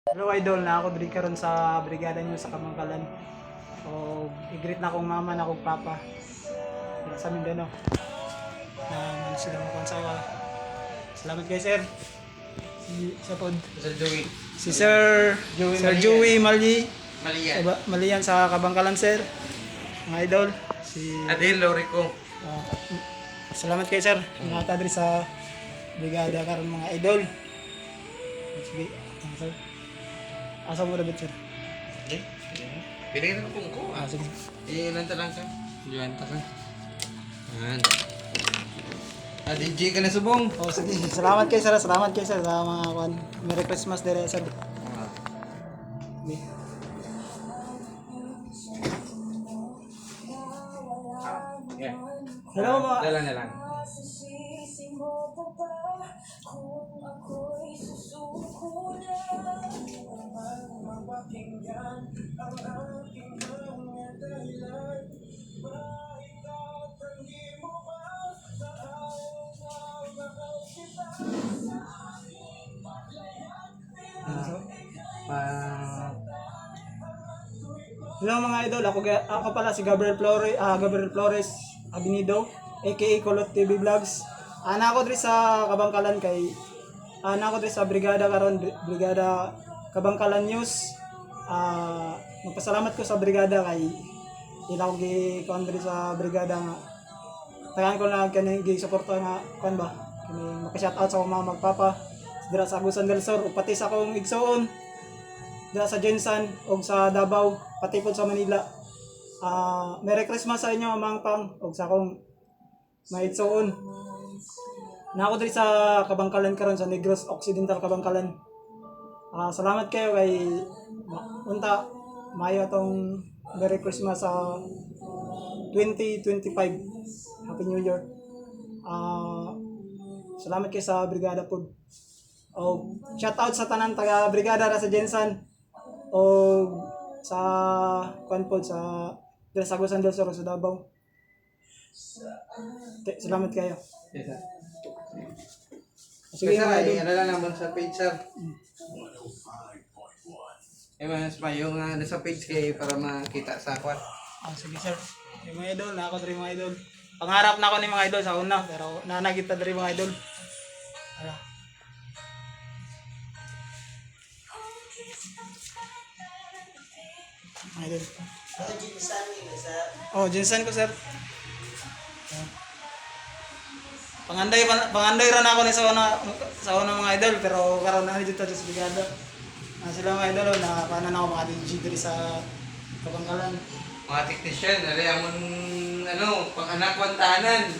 Hello idol, na ako diri karon sa brigada niyo sa Kamangkalan. So, i-greet na akong mama na akong papa. Sa Mindanao. Na man sila mo konsawa. Salamat guys sir. Si pod. Sir Joey. Si Sir Joey Malian. Malian sa Kabangkalan sir. Mga idol, si Adel Lorico. ah, salamat kay sir. Ingata diri sa brigada karon mga idol. Sige, sir. Asa mo rabit sir? Okay. Pili na kung ko. Sige. Ilan ta lang sir? Juan ta ka. Yan. DJ ka na subong. Oh, sige. Salamat kay sir. Salamat kay sir sa mga kwan. Merry Christmas dire sir. Okay. Yeah. Hello mga Dala na lang. Hello mga idol, ako pala si Gabriel Flores Abinido, aka Kulot TV Vlogs. Ana ako diri sa Kabangkalan kay ana ako diri sa brigada karon, brigada Kabangkalan News. Magpasalamat ko sa brigada kay ila ko gi kuan diri sa brigada nga tagaan ko na kani gi suporta nga kuan ba kani maka-shout out sa mga magpapa dira sa Agusan del Sur ug pati sa akong igsoon dira sa Jensan ug sa Davao pati po sa Manila. Merry Christmas sa inyo amang pang ug sa akong maigsoon. Na ako diri sa Kabangkalan karon sa Negros Occidental Kabangkalan. Salamat kayo kay unta mayo tong Merry Christmas sa 2025. Happy New Year. Salamat kayo sa brigada pod. O shout out sa tanan taga brigada ra sa Jensan o sa Kwanpod sa Agusan del Sur sa Davao. Salamat kayo. Yes sir. Sige mga idol. Ano lang naman sa page sir. Mas pa yung nasa page kay para makita sa kwat. Sige sir. Yung mga idol, na ako diri mga idol. Pangarap na ako ni mga idol sa una, pero nanagita diri mga idol. Mga idol. Oh, Jinsan ko sir. Panganday ra na ako ni sa una mga idol, pero karon na dito sa brigada. Sila mga idol na kanan ako mga DJ diri sa Kabangkalan. Mga technician, amon pang anak wantanan.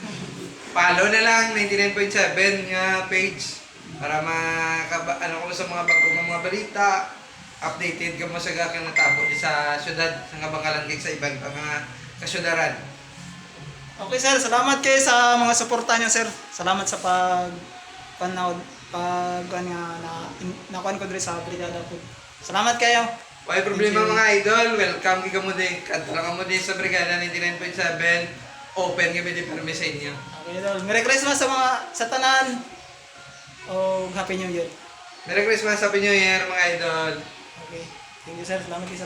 Follow na lang 99.7 nga page para ko sa mga bagong mga balita. Updated ka mo sa gakang natabo sa syudad sa Kabangkalan kay sa ibang mga kasyudaran. Okay sir, salamat kayo sa mga suporta niyo sir. Salamat sa panood nakuan ko diri sa brigada po. Salamat kayo. May problema mga idol, welcome ka mo din. Kadto ka mo din sa Brigada 99.7. Open kami din para sa inyo. Okay idol. Merry Christmas sa tanan. O Happy New Year. Merry Christmas, Happy New Year mga idol. Okay. Thank you sir. Salamat kayo.